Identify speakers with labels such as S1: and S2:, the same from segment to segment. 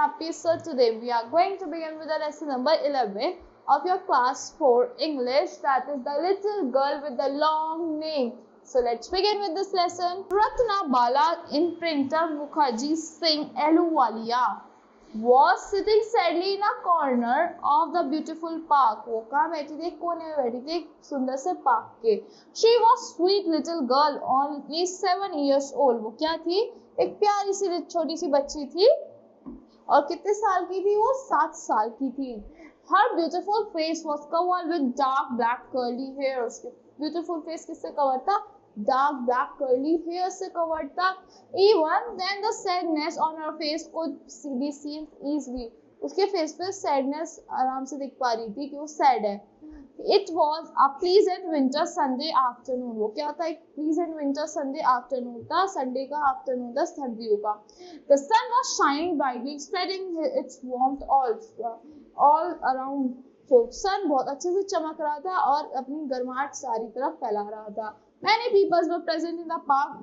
S1: Unhappy. So today we are going to begin with the lesson number 11 of your class 4 English, that is the little girl with the long name. So let's begin with this lesson. Ratna Bala imprinter Mukherjee Singh Ahluwalia was sitting sadly in a corner of the beautiful park. वो कहाँ बैठी थी? कोने में बैठी थी सुंदर से पार्क के. She was sweet little girl only 7 years old. वो क्या थी? एक प्यारी सी छोटी सी बच्ची थी. और कितने साल की थी वो? 7 साल की थी. Her beautiful face was covered with dark black curly hair. उसके beautiful face किससे covered था? Dark black curly hair से covered था. Even then the sadness on her face could be seen easily. उसके face पे sadness आराम से दिख पा रही थी कि वो sad है. It was a pleasant winter Sunday afternoon. वो क्या था? एक pleasant winter Sunday afternoon था. Sunday का afternoon था सर्दियों का. The sun was shining brightly, spreading its warmth all around. तो sun बहुत अच्छे से चमक रहा था और अपनी गर्माहट सारी तरफ फैला रहा था. Many people were present in the park,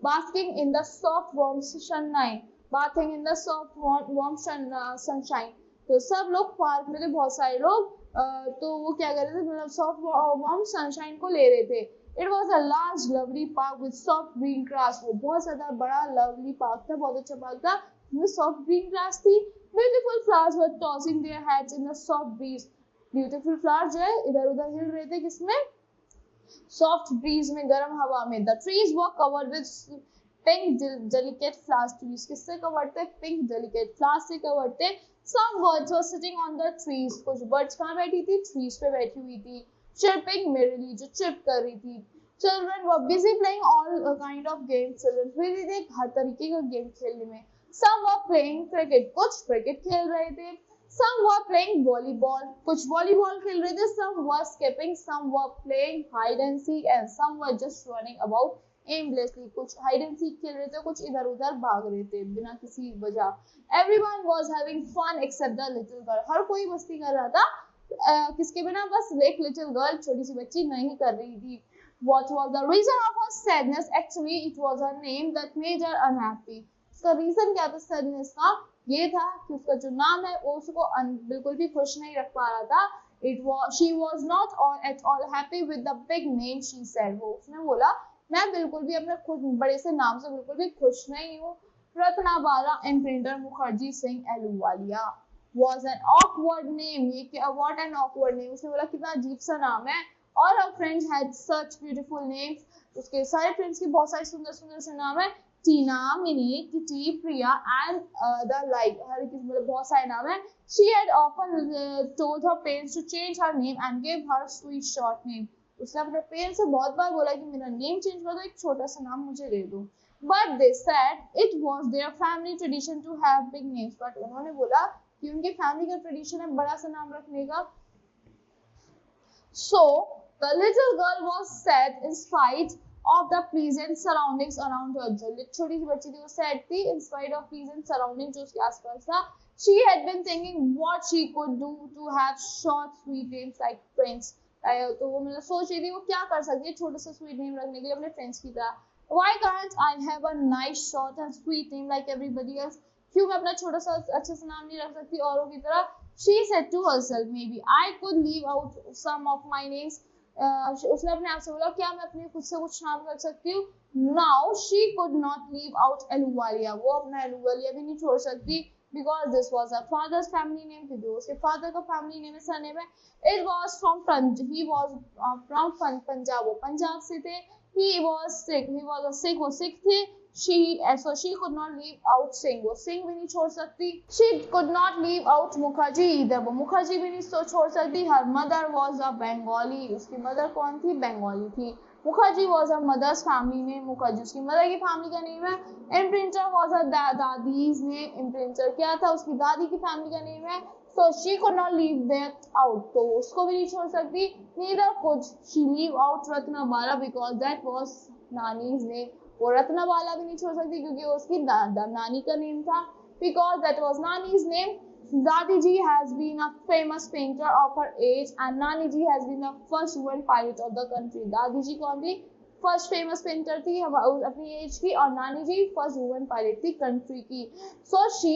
S1: basking in the soft warm sunshine. Bathing in the soft warm sunshine. तो सब लोग पार्क में थे, बहुत सारे लोग. तो वो क्या कर रहे थे? मतलब सॉफ्ट वार्म सनशाइन को ले रहे थे. It was a large lovely park with soft green grass. वो बहुत ज्यादा बड़ा lovely park था, बहुत अच्छा पार्क था. उसमें soft green grass थी. Beautiful flowers were tossing their heads in the soft breeze. Beautiful flowers जो है इधर उधर हिल रहे थे. किसमें? Soft breeze में, गर्म हवा में. The trees were covered with pink delicate flowers. Trees किससे covered थे? Pink delicate flowers से covered थे. Some birds were sitting on the trees. कुछ birds कहाँ बैठी थी? Trees पे बैठी हुई थी. Chirping merrily, जो chirp कर रही थी. Children were busy playing all kind of games. Children busy थे हर तरीके का गेम खेलने में. Some were playing cricket. कुछ cricket खेल रहे थे. Some were playing volleyball. कुछ volleyball खेल रहे थे. Some were skipping. Some were playing hide and seek, and some were just running about aimlessly. कुछ hide and seek खेल रहे थे, कुछ इधर उधर भाग रहे थे बिना किसी वजह. Everyone was having fun except the little girl. हर कोई मस्ती कर रहा था. किसके बिना? बस एक little girl, छोटी सी बच्ची नहीं कर रही थी. What was the reason of her sadness? Actually, it was her name that made her unhappy. उसका रीजन क्या था sadness का? ये था कि उसका जो नाम है वो उसको बिल्कुल भी खुश नहीं रख पा रहा था. She was not at all happy with the big name she said. वो उसने बोला मैं बिल्कुल भी अपने खुद बड़े से नाम से बिल्कुल भी खुश नहीं हूँ. रत्ना बाला imprinter Mukherjee Singh Ahluwalia was an awkward name. ये क्या? What an awkward name. उसने बोला कितना अजीब सा नाम है. All her friends had such beautiful names. उसके सारे फ्रेंड्स के बहुत सारे सुंदर सुंदर से नाम है. Tina, Mini, Kitty, Priya and the like. हर किसी मतलब बहुत सारे नाम है. She had often told her parents to change her name and give her sweet short name. उसने अपने पेरेंट्स से बहुत बार बोला कि मेरा नेम चेंज कर दो, एक छोटा सा नाम मुझे दे दो. But they said it was their family tradition to have big names. But उन्होंने बोला कि उनके फैमिली का ट्रेडिशन है बड़ा सा नाम रखने का. So the little girl was sad in spite of the pleasant surroundings around her. जो छोटी सी बच्ची थी वो sad थी in spite of pleasant surroundings जो उसके आसपास था. She had been thinking what she could do to have short sweet names like Prince. तो वो मतलब सोच रही थी वो क्या कर सकती है छोटे से स्वीट नेम रखने के लिए अपने फ्रेंड्स की तरह. Why can't I have a nice short and sweet name like everybody else? क्यों मैं अपना छोटा सा अच्छा सा नाम नहीं रख सकती औरों की तरह? She said to herself, maybe I could leave out some of my names. उसने अपने आप से बोला क्या मैं अपने खुद से कुछ नाम रख सकती हूँ. Now she could not leave out Ahluwalia. वो अपना Ahluwalia भी नहीं छोड़ सकती. Because this was her father's family name. क्योंकि उसके father का family name है, surname है. It was from he was from Punjab. वो पंजाब से थे. He was sick. वो sick थे. So she could not leave out Singh. वो Singh भी नहीं छोड़ सकती. She could not leave out Mukherjee either. वो Mukherjee भी नहीं छोड़ सकती. Her mother was a Bengali. उसकी mother कौन थी? Bengali थी. Mukherjee was her mother's family name. Mukherjee उसकी mother की family का name है. Imprinter was her दादी's name. Imprinter क्या था? उसकी दादी की family का name है. So she could not leave that out. तो उसको भी नहीं छोड़ सकती. Neither could she leave out Ratna Bala because that was नानी's name. वो रत्ना बाला भी नहीं छोड़ सकती क्योंकि उसकी नानी का नेम था. Because that was नानी's name. Dadi ji has been a famous painter of her age and Nani ji has been the first woman pilot of the country. दादी जी कौन थी? फर्स्ट फेमस पेंटर थी अपनी एज की और नानी जी first women pilot थी country की. So she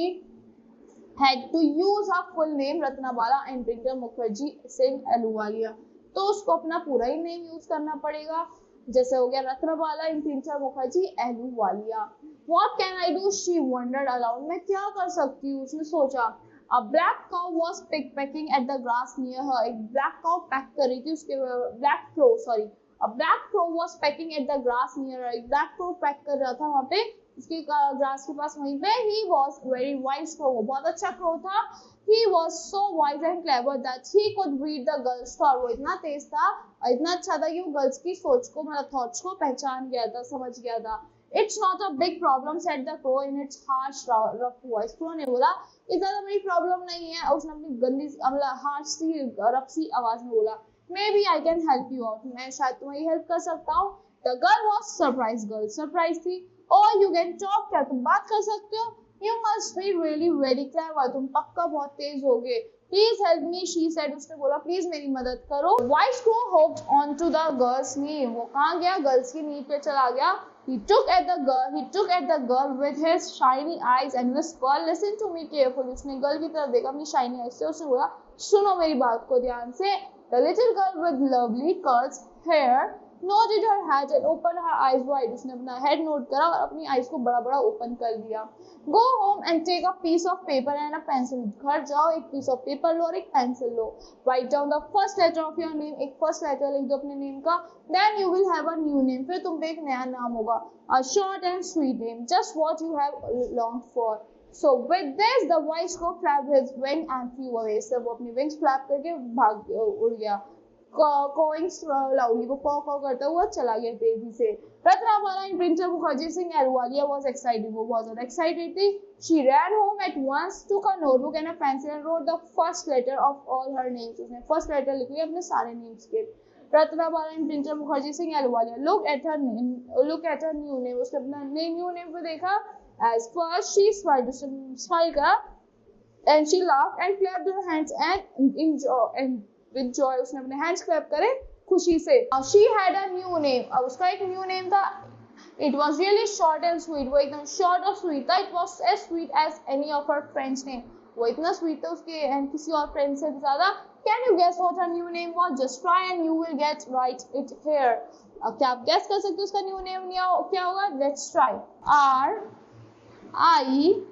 S1: had to use her full name Ratnabala and Printer Mukherjee Singh Ahluwalia. तो उसको अपना पूरा ही नेम यूज करना पड़ेगा, जैसे हो गया Ratnabala imprinter Mukherjee Ahluwalia. What can I do? She wondered aloud. मैं क्या कर सकती हूँ, उसने सोचा. A black cow was pickpacking at the grass near her. एक black cow पैक कर रही थी उसके, black crow sorry. A black crow was pecking at the grass near her. एक black crow पैक कर रहा था वहाँ पे उसके ग्रास के पास वहीं पे. He was very wise crow. वो बहुत अच्छा crow था. He was so wise and clever that he could read the girl's thought. वो इतना तेज था और इतना अच्छा था कि वो गर्ल्स की सोच को, मतलब थॉट्स को पहचान गया था, समझ गया था. It's not a big problem, said the crow in its harsh, rough voice. crow ने बोला इतना तो बड़ी प्रॉब्लम नहीं है. उसने अपनी गंदी, मतलब हार्श सी, रफ सी आवाज में बोला. Maybe I can help you out. मैं शायद तुम्हारी हेल्प कर सकता हूँ. The girl was surprised. Girl surprised थी. Oh, you can talk. क्या तुम बात कर सकते हो? You must be really very clever. तुम पक्का बहुत तेज होगे. Please help me, she said. उसने बोला प्लीज मेरी मदद करो. Wise crow hopped onto the girl's knee. वो कहाँ गया? गर्ल्स की नी पे चला गया. He took at the girl with his shiny eyes and whispered, "Listen to me carefully." उसने गर्ल की तरफ देखा अपनी shiny eyes से. उसने बोला सुनो मेरी बात को ध्यान से. The little girl with lovely curls hair nodded her head and opened her eyes wide. उसने अपना head नोट करा और अपनी eyes को बड़ा बड़ा open कर दिया. Go home and take a piece of paper and a pencil. घर जाओ, एक piece of paper लो और एक pencil low. Write down the first letter of your name. एक first letter लिख दो अपने name का. Then you will have a new name. फिर तुम पे एक नया नाम होगा. A short and sweet name, just what you have longed for. So with this, the wise crow flapped his wing and flew away. So वो अपनी wings flap करके भाग उड़ गया. Cawing loudly, वो caw caw करता हुआ चला गया तेजी से. Ratnabala and Printer Mukherjee Singh Ahluwalia was excited. वो बहुत ज़्यादा excited थी. She ran home at once, took a notebook and a pencil and wrote the first letter of all her names. उसने first letter लिखी अपने सारे names के. Ratnabala and Printer Mukherjee Singh Ahluwalia look at her new name. उसने अपना new name को देखा. As first she smiled, उसने smile करा, and she laughed and clapped her hands and with joy उसने अपने hands clap करे खुशी से. Now she had a new name. अब उसका एक new name था. It was really short and sweet. वो एकदम short और sweet था. It was as sweet as any of her friends' name. वो इतना sweet था उसके and किसी और friend से ज़्यादा. Can you guess what her new name was? Just try and you will get right it here. अब क्या आप guess कर सकते हो उसका new name क्या होगा? Let's try. R-I-M-S-A.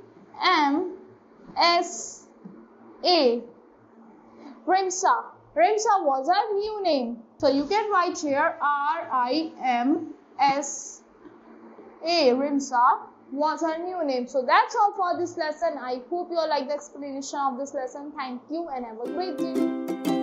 S1: Rimsa. Rimsa was her new name. So you can write here R-I-M-S-A. Rimsa was her new name. So that's all for this lesson. I hope you all like the explanation of this lesson. Thank you and have a great day.